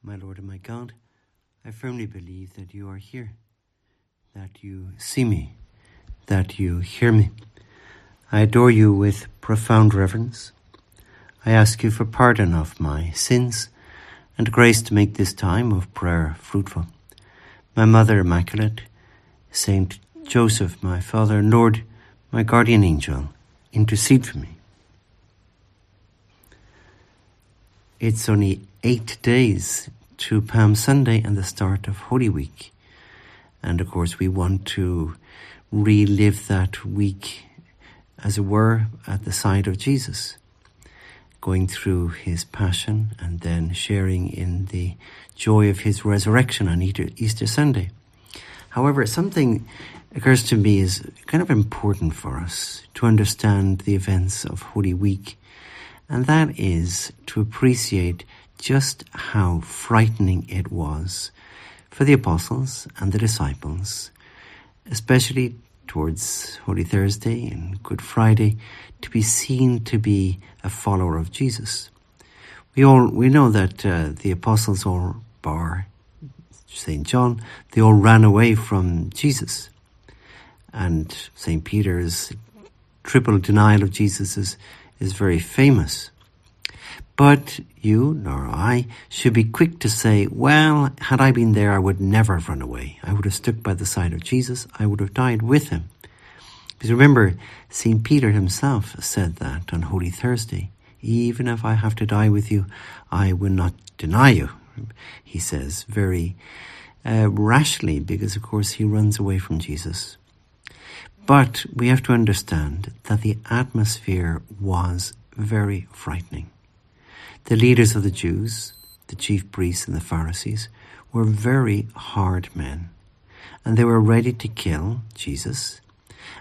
My Lord and my God, I firmly believe that you are here, that you see me, that you hear me. I adore you with profound reverence. I ask you for pardon of my sins and grace to make this time of prayer fruitful. My Mother Immaculate, Saint Joseph, my Father and Lord, my guardian angel, intercede for me. It's only 8 days to Palm Sunday and the start of Holy Week. And of course we want to relive that week, as it were, at the side of Jesus, going through his passion and then sharing in the joy of his resurrection on Easter Sunday. However, something occurs to me is kind of important for us to understand the events of Holy Week, and that is to appreciate just how frightening it was for the apostles and the disciples, especially towards Holy Thursday and Good Friday, to be seen to be a follower of Jesus. We know that the apostles, all bar St. John, they all ran away from Jesus. And St. Peter's triple denial of Jesus is very famous. But you, nor I, should be quick to say, well, had I been there, I would never have run away. I would have stuck by the side of Jesus. I would have died with him. Because remember, St. Peter himself said that on Holy Thursday. Even if I have to die with you, I will not deny you, he says very rashly, because of course he runs away from Jesus. But we have to understand that the atmosphere was very frightening. The leaders of the Jews, the chief priests and the Pharisees, were very hard men, and they were ready to kill Jesus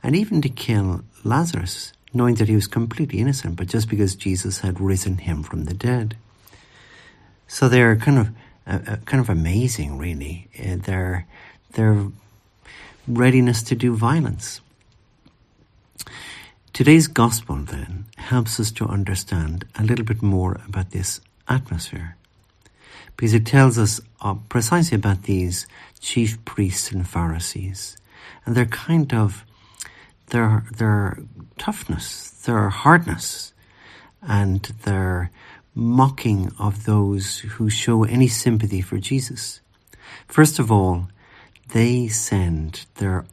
and even to kill Lazarus, knowing that he was completely innocent, but just because Jesus had risen him from the dead. So they're kind of amazing, really, their readiness to do violence. Today's gospel, then, helps us to understand a little bit more about this atmosphere, because it tells us precisely about these chief priests and Pharisees and their toughness, their hardness, and their mocking of those who show any sympathy for Jesus. First of all, they send their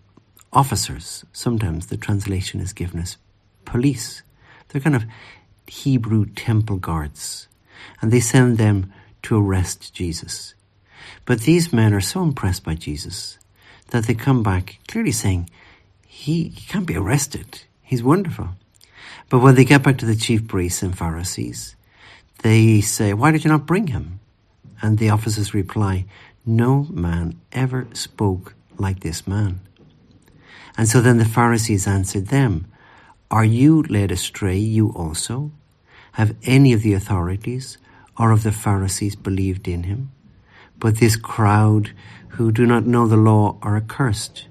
officers. Sometimes the translation is given as police. They're kind of Hebrew temple guards, and they send them to arrest Jesus. But these men are so impressed by Jesus that they come back clearly saying, he can't be arrested. He's wonderful. But when they get back to the chief priests and Pharisees, they say, why did you not bring him? And the officers reply, no man ever spoke like this man. And so then the Pharisees answered them, are you led astray, you also? Have any of the authorities or of the Pharisees believed in him? But this crowd who do not know the law are accursed.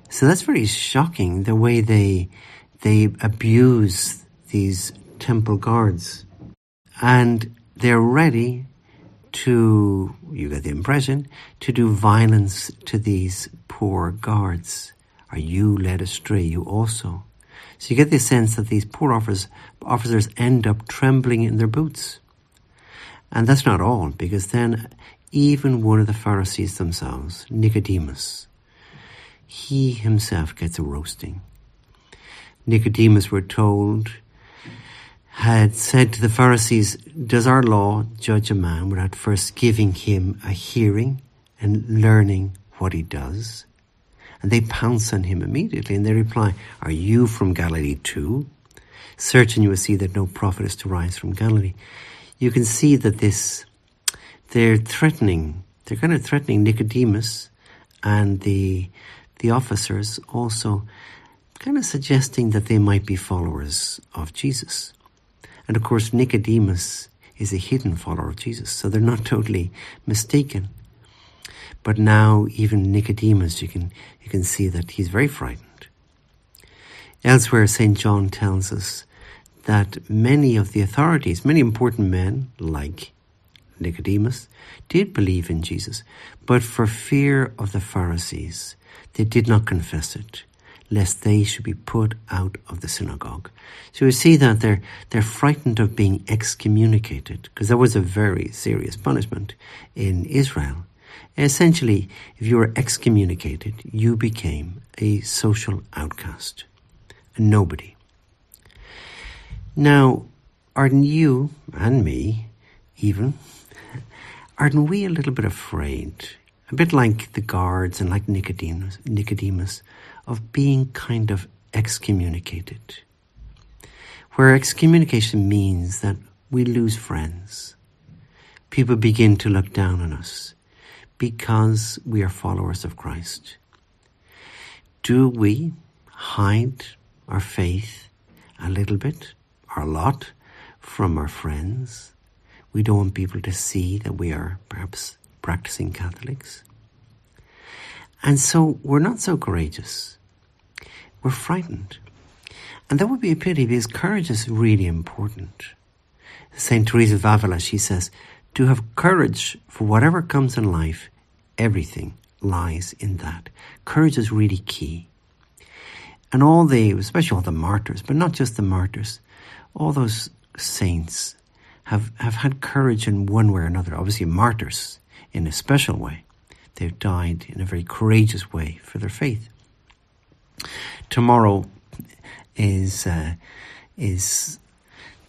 So that's very shocking, the way they abuse these temple guards. And they're ready to, you get the impression, to do violence to these poor guards. Are you led astray, you also? So you get the sense that these poor officers end up trembling in their boots. And that's not all, because then even one of the Pharisees themselves, Nicodemus, he himself gets a roasting. Nicodemus, we're told, had said to the Pharisees, does our law judge a man without first giving him a hearing and learning what he does? And they pounce on him immediately, and they reply, are you from Galilee too? Search and you will see that no prophet is to rise from Galilee. You can see that they're kind of threatening Nicodemus and the officers, also kind of suggesting that they might be followers of Jesus. And of course, Nicodemus is a hidden follower of Jesus, so they're not totally mistaken. But now even Nicodemus, you can see that he's very frightened. Elsewhere, St. John tells us that many of the authorities, many important men like Nicodemus, did believe in Jesus, but for fear of the Pharisees, they did not confess it, lest they should be put out of the synagogue. So we see that they're frightened of being excommunicated, because that was a very serious punishment in Israel. Essentially, if you were excommunicated, you became a social outcast, a nobody. Now, aren't you and me, even, aren't we a little bit afraid, a bit like the guards and like Nicodemus, of being kind of excommunicated? Where excommunication means that we lose friends. People begin to look down on us because we are followers of Christ. Do we hide our faith a little bit, or a lot, from our friends? We don't want people to see that we are perhaps practicing Catholics. And so we're not so courageous. We're frightened. And that would be a pity, because courage is really important. St. Teresa of Avila, she says, to have courage for whatever comes in life, everything lies in that. Courage is really key. And especially all the martyrs, but not just the martyrs, all those saints have had courage in one way or another. Obviously martyrs in a special way. They've died in a very courageous way for their faith. Tomorrow is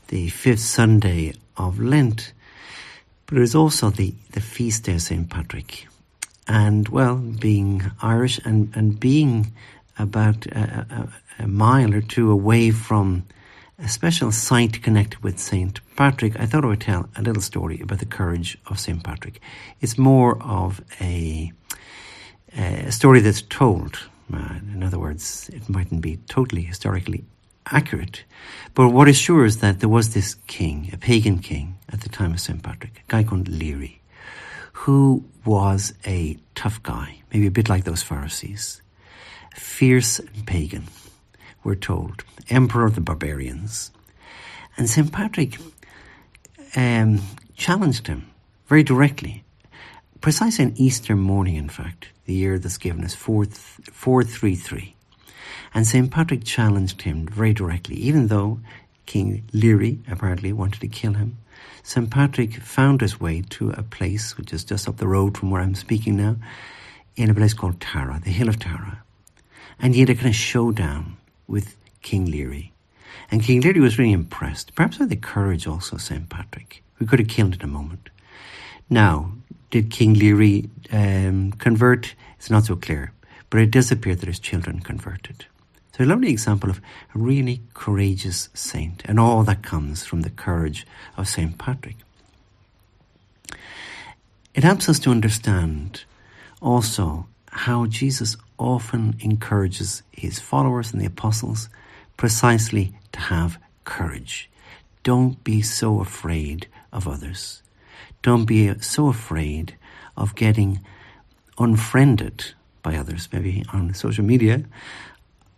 the fifth Sunday of Lent, but it is also the feast day of St. Patrick. And, well, being Irish and being about a mile or two away from a special site connected with St. Patrick, I thought I would tell a little story about the courage of St. Patrick. It's more of a story that's told. In other words, it mightn't be totally historically accurate. But what is sure is that there was this king, a pagan king at the time of St. Patrick, a guy called Leary, who was a tough guy, maybe a bit like those Pharisees. Fierce and pagan, we're told. Emperor of the barbarians. And St. Patrick challenged him very directly. Precisely on Easter morning, in fact, the year that's given us 433. And St. Patrick challenged him very directly, even though King Leary apparently wanted to kill him. St. Patrick found his way to a place which is just up the road from where I'm speaking now, in a place called Tara, the Hill of Tara. And he had a kind of showdown with King Leary. And King Leary was really impressed, perhaps by the courage also of St. Patrick, who could have killed in a moment. Now, did King Leary convert? It's not so clear, but it does appear that his children converted. So a lovely example of a really courageous saint, and all that comes from the courage of St. Patrick. It helps us to understand also how Jesus often encourages his followers and the apostles precisely to have courage. Don't be so afraid of others. Don't be so afraid of getting unfriended by others, maybe on social media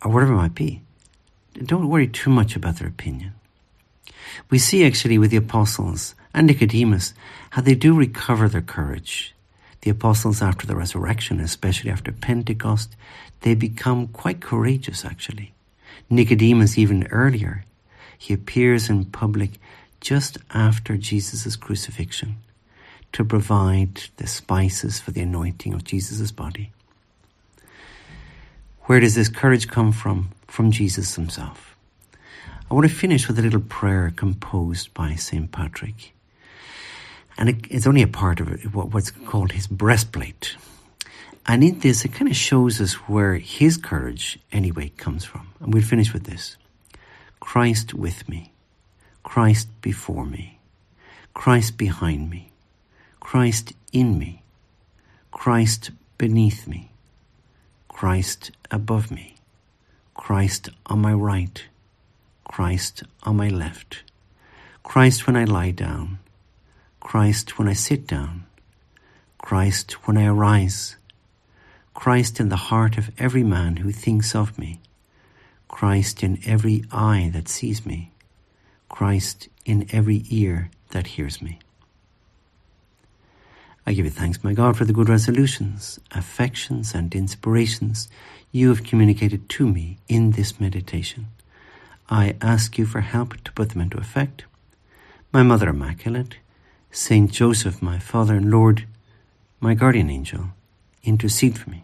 or whatever it might be. Don't worry too much about their opinion. We see actually with the apostles and Nicodemus how they do recover their courage. The apostles after the resurrection, especially after Pentecost, they become quite courageous actually. Nicodemus even earlier. He appears in public just after Jesus' crucifixion to provide the spices for the anointing of Jesus' body. Where does this courage come from? From Jesus himself. I want to finish with a little prayer composed by St. Patrick. And it's only a part of it, what's called his breastplate. And in this, it kind of shows us where his courage, anyway, comes from. And we'll finish with this. Christ with me. Christ before me. Christ behind me. Christ in me. Christ beneath me. Christ above me. Christ on my right. Christ on my left. Christ when I lie down. Christ when I sit down. Christ when I arise. Christ in the heart of every man who thinks of me. Christ in every eye that sees me. Christ in every ear that hears me. I give you thanks, my God, for the good resolutions, affections, and inspirations you have communicated to me in this meditation. I ask you for help to put them into effect. My Mother Immaculate, Saint Joseph, my Father and Lord, my guardian angel, intercede for me.